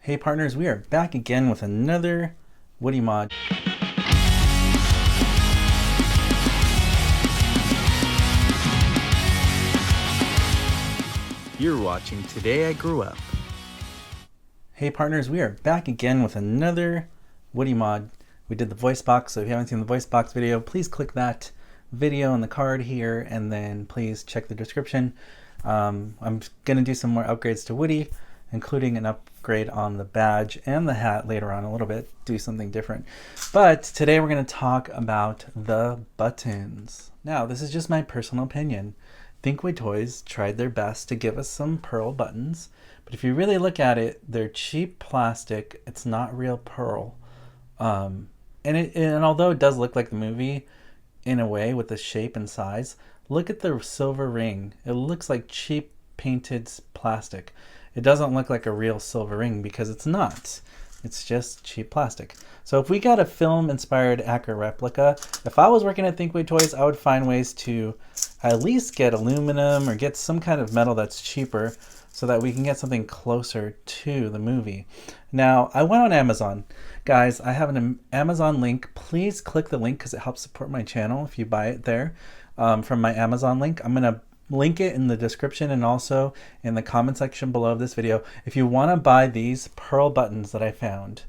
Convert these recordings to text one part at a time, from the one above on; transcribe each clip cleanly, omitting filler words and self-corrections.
Hey partners, we are back again with another Woody mod. You're watching Today I Grew Up. Hey partners, we are back again with another Woody mod. We did the voice box, so if you haven't seen the voice box video, please click that video on the card here, and then please check the description. I'm going to do some more upgrades to Woody, including an upgrade on the badge and the hat later on a little bit, do something different. But today we're going to talk about the buttons. Now, this is just my personal opinion. Thinkway Toys tried their best to give us some pearl buttons, but if you really look at it, they're cheap plastic. It's not real pearl. And although it does look like the movie in a way with the shape and size, look at the silver ring. It looks like cheap painted plastic. It doesn't look like a real silver ring because it's not. It's just cheap plastic. So if we got a film-inspired accurate replica, if I was working at Thinkway Toys, I would find ways to at least get aluminum or get some kind of metal that's cheaper so that we can get something closer to the movie. Now, I went on Amazon. Guys, I have an Amazon link. Please click the link because it helps support my channel if you buy it there from my Amazon link. I'm going to link it in the description and also in the comment section below this video. If you want to buy these pearl buttons that I found,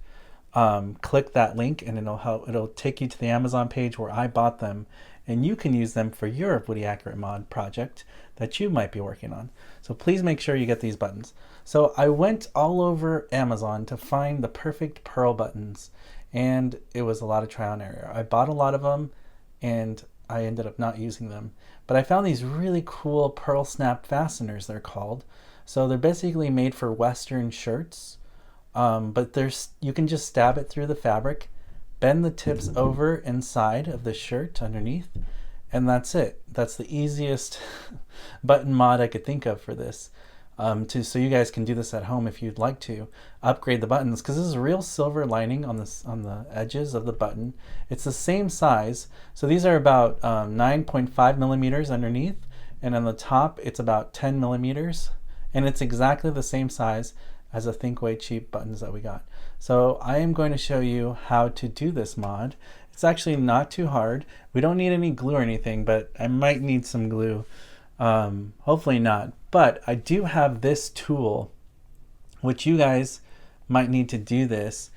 click that link and it'll take you to the Amazon page where I bought them, and you can use them for your Woody Accurate mod project that you might be working on. So please make sure you get these buttons. So I went all over Amazon to find the perfect pearl buttons, and it was a lot of trial and error. I bought a lot of them and I ended up not using them. But I found these really cool pearl snap fasteners, they're called. So they're basically made for Western shirts, but you can just stab it through the fabric, bend the tips over inside of the shirt underneath, and that's it. That's the easiest button mod I could think of for this. So you guys can do this at home if you'd like to upgrade the buttons, because this is a real silver lining on the edges of the button. It's the same size, so these are about 9.5 millimeters underneath, and on the top it's about 10 millimeters, and it's exactly the same size as the Thinkway cheap buttons that we got. So I am going to show you how to do this mod. It's actually not too hard. We don't need any glue or anything, but I might need some glue. Hopefully not, but I do have this tool which you guys might need to do this.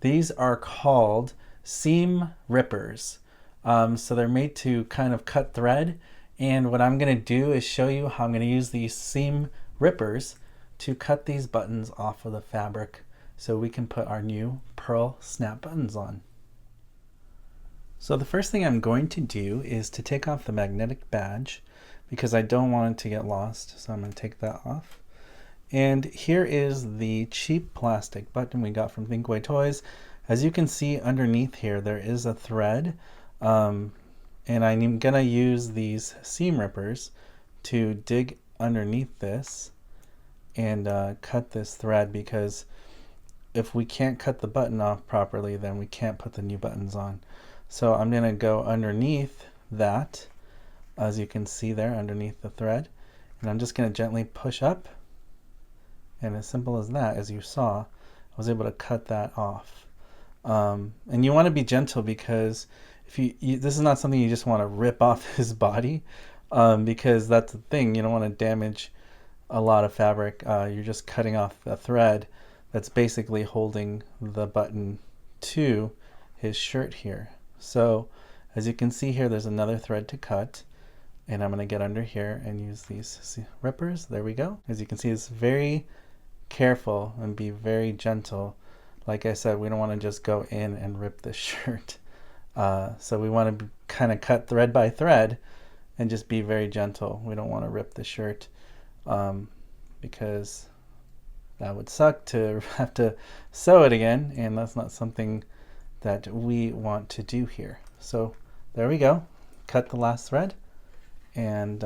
These are called seam rippers. So they're made to kind of cut thread, and what I'm going to do is show you how I'm going to use these seam rippers to cut these buttons off of the fabric so we can put our new pearl snap buttons on. So the first thing I'm going to do is to take off the magnetic badge, because I don't want it to get lost, so I'm going to take that off. And here is the cheap plastic button we got from Thinkway Toys. As you can see underneath here, there is a thread, and I'm going to use these seam rippers to dig underneath this and cut this thread, because if we can't cut the button off properly, then we can't put the new buttons on. So I'm going to go underneath that, as you can see there underneath the thread, and I'm just going to gently push up, and as simple as that, as you saw, I was able to cut that off. And you want to be gentle, because if this is not something you just want to rip off his body, because that's the thing, you don't want to damage a lot of fabric. You're just cutting off the thread that's basically holding the button to his shirt here. So as you can see here, there's another thread to cut, and I'm going to get under here and use these rippers. There we go. As you can see, it's very careful and be very gentle. Like I said, we don't want to just go in and rip this shirt. So we want to kind of cut thread by thread and just be very gentle. We don't want to rip the shirt, because that would suck to have to sew it again, and that's not something that we want to do here. So there we go. Cut the last thread. And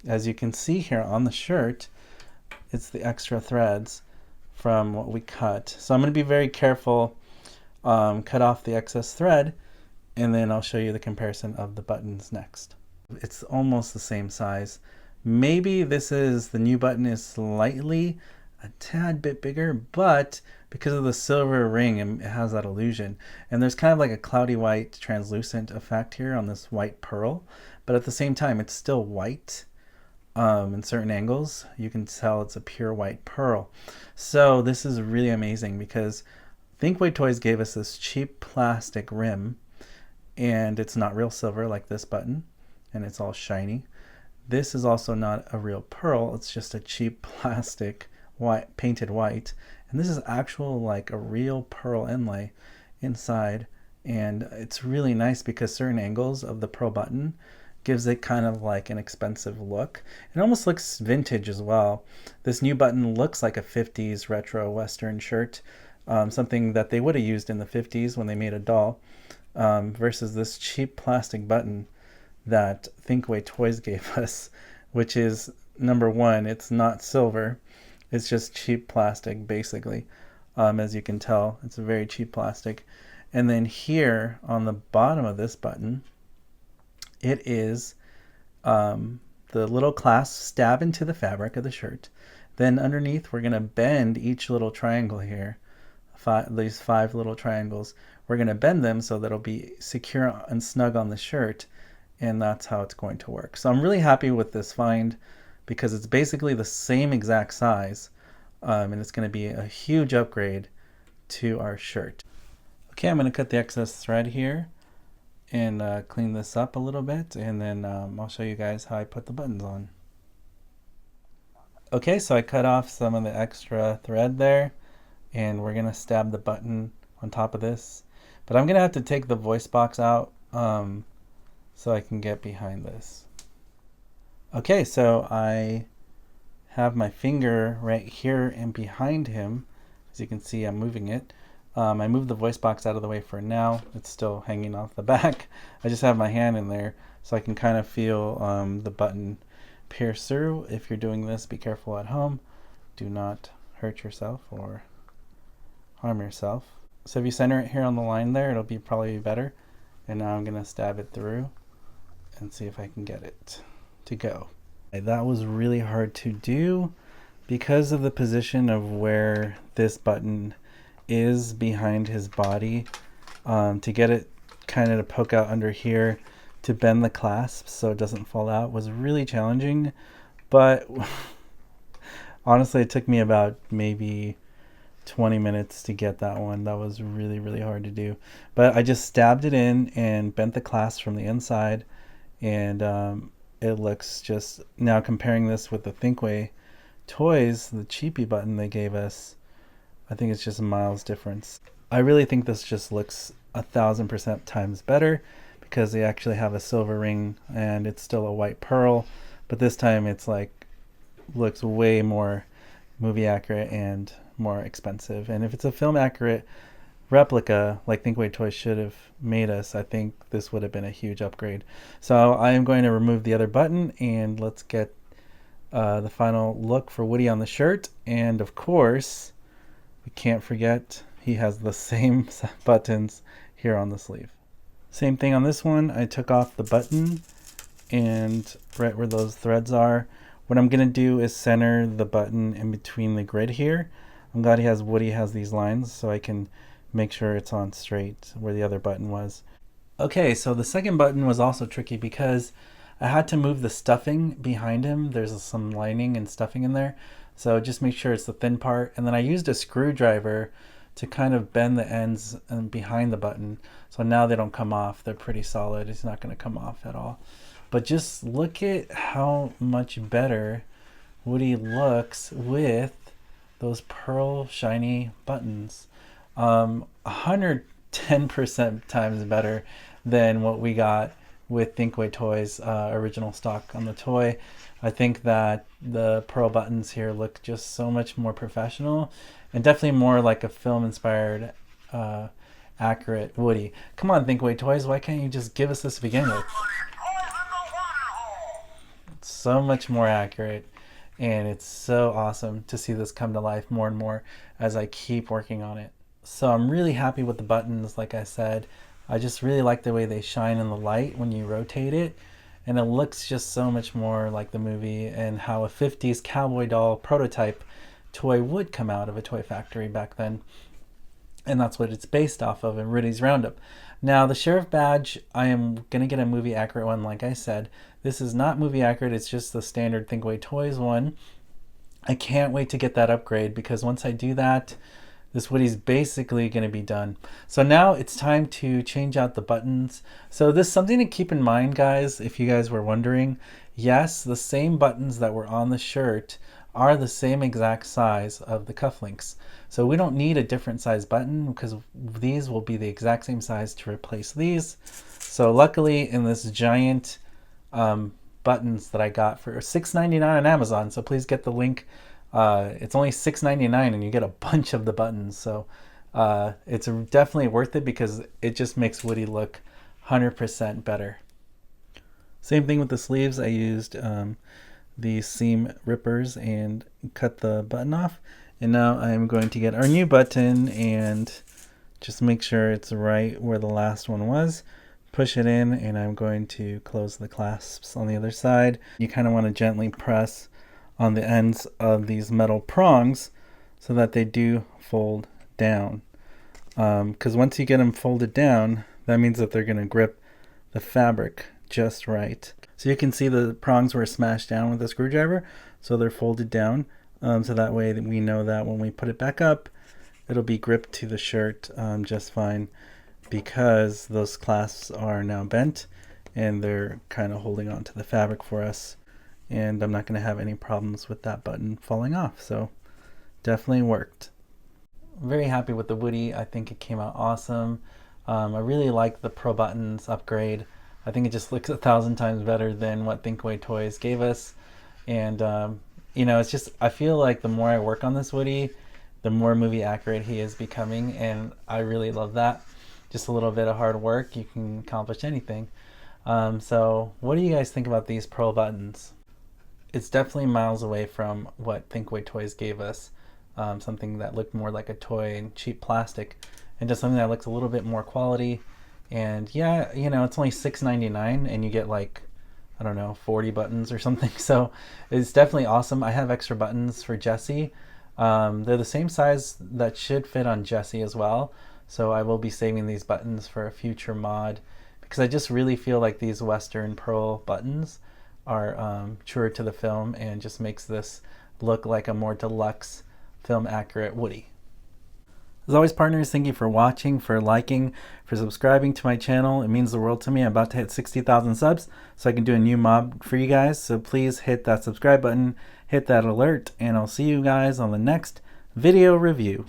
as you can see here on the shirt, it's the extra threads from what we cut. So I'm going to be very careful, cut off the excess thread, and then I'll show you the comparison of the buttons next. It's almost the same size. Maybe the new button is slightly a tad bit bigger, but because of the silver ring, it has that illusion. And there's kind of like a cloudy white translucent effect here on this white pearl, but at the same time, it's still white. In certain angles, you can tell it's a pure white pearl. So this is really amazing because Thinkway Toys gave us this cheap plastic rim, and it's not real silver like this button, and it's all shiny. This is also not a real pearl, it's just a cheap plastic white, painted white. And this is actual like a real pearl inlay inside. And it's really nice because certain angles of the pearl button gives it kind of like an expensive look. It almost looks vintage as well. This new button looks like a 50s retro Western shirt, something that they would have used in the 50s when they made a doll, versus this cheap plastic button that Thinkway Toys gave us, which is, number one, it's not silver. It's just cheap plastic, basically. As you can tell, it's a very cheap plastic. And then here on the bottom of this button, it is the little clasp stab into the fabric of the shirt. Then underneath, we're going to bend each little triangle here, these 5 little triangles. We're going to bend them so that it'll be secure and snug on the shirt, and that's how it's going to work. So I'm really happy with this find because it's basically the same exact size, and it's going to be a huge upgrade to our shirt. Okay, I'm going to cut the excess thread here and clean this up a little bit, and then I'll show you guys how I put the buttons on. Okay, so I cut off some of the extra thread there, and we're gonna stab the button on top of this, but I'm gonna have to take the voice box out so I can get behind this. Okay, so I have my finger right here and behind him. As you can see, I'm moving it. I moved the voice box out of the way for now. It's still hanging off the back. I just have my hand in there so I can kind of feel the button pierce through. If you're doing this, be careful at home. Do not hurt yourself or harm yourself. So if you center it here on the line there, it'll be probably better. And now I'm going to stab it through and see if I can get it to go. That was really hard to do because of the position of where this button is behind his body. To get it kind of to poke out under here to bend the clasps so it doesn't fall out was really challenging, but honestly it took me about maybe 20 minutes to get that one. That was really hard to do, but I just stabbed it in and bent the clasp from the inside, and it looks just, now comparing this with the Thinkway Toys, the cheapy button they gave us, I think it's just a miles difference. I really think this just looks 1,000% times better because they actually have a silver ring and it's still a white pearl, but this time it's like looks way more movie accurate and more expensive. And if it's a film accurate replica like Thinkway Toys should have made us, I think this would have been a huge upgrade. So I am going to remove the other button and let's get the final look for Woody on the shirt. And of course, we can't forget he has the same buttons here on the sleeve. Same thing on this one. I took off the button and right where those threads are. What I'm going to do is center the button in between the grid here. I'm glad Woody has these lines so I can make sure it's on straight where the other button was. Okay, so the second button was also tricky because I had to move the stuffing behind him. There's some lining and stuffing in there. So just make sure it's the thin part. And then I used a screwdriver to kind of bend the ends behind the button. So now they don't come off. They're pretty solid. It's not going to come off at all. But just look at how much better Woody looks with those pearl shiny buttons. 110% times better than what we got with Thinkway Toys original stock on the toy. I think that the pearl buttons here look just so much more professional and definitely more like a film inspired accurate Woody. Come on, Thinkway Toys, why can't you just give us this to begin with? It's so much more accurate, and it's so awesome to see this come to life more and more as I keep working on it. So I'm really happy with the buttons. Like I said, I just really like the way they shine in the light when you rotate it, and it looks just so much more like the movie and how a 50s cowboy doll prototype toy would come out of a toy factory back then. And that's what it's based off of in Rudy's Roundup. Now, the Sheriff badge, I am going to get a movie accurate one, like I said. This is not movie accurate, it's just the standard Think Away Toys one. I can't wait to get that upgrade, because once I do that, this Woody's basically going to be done. So now it's time to change out the buttons. So this is something to keep in mind, guys, if you guys were wondering. Yes, the same buttons that were on the shirt are the same exact size of the cufflinks. So we don't need a different size button, because these will be the exact same size to replace these. So luckily, in this giant buttons that I got for $6.99 on Amazon, so please get the link. It's only $6.99 and you get a bunch of the buttons. So it's definitely worth it, because it just makes Woody look 100% better. Same thing with the sleeves. I used the seam rippers and cut the button off. And now I'm going to get our new button and just make sure it's right where the last one was. Push it in, and I'm going to close the clasps on the other side. You kind of want to gently press on the ends of these metal prongs so that they do fold down. Because once you get them folded down, that means that they're going to grip the fabric just right. So you can see the prongs were smashed down with a screwdriver, so they're folded down. So that way we know that when we put it back up, it'll be gripped to the shirt just fine, because those clasps are now bent and they're kind of holding on to the fabric for us. And I'm not going to have any problems with that button falling off. So definitely worked. I'm very happy with the Woody. I think it came out awesome. I really like the Pro Buttons upgrade. I think it just looks 1,000 times better than what Think Away Toys gave us. And you know, it's just, I feel like the more I work on this Woody, the more movie accurate he is becoming, and I really love that. Just a little bit of hard work, you can accomplish anything. So what do you guys think about these Pro Buttons? It's definitely miles away from what Think Away Toys gave us. Something that looked more like a toy and cheap plastic, and just something that looks a little bit more quality. And yeah, you know, it's only $6.99 and you get like, I don't know, 40 buttons or something. So it's definitely awesome. I have extra buttons for Jessie. They're the same size that should fit on Jessie as well. So I will be saving these buttons for a future mod, because I just really feel like these Western Pearl buttons are truer to the film and just makes this look like a more deluxe film accurate Woody. As always, partners, thank you for watching, for liking, for subscribing to my channel. It means the world to me. I'm about to hit 60,000 subs, so I can do a new mob for you guys. So please hit that subscribe button, hit that alert, and I'll see you guys on the next video review.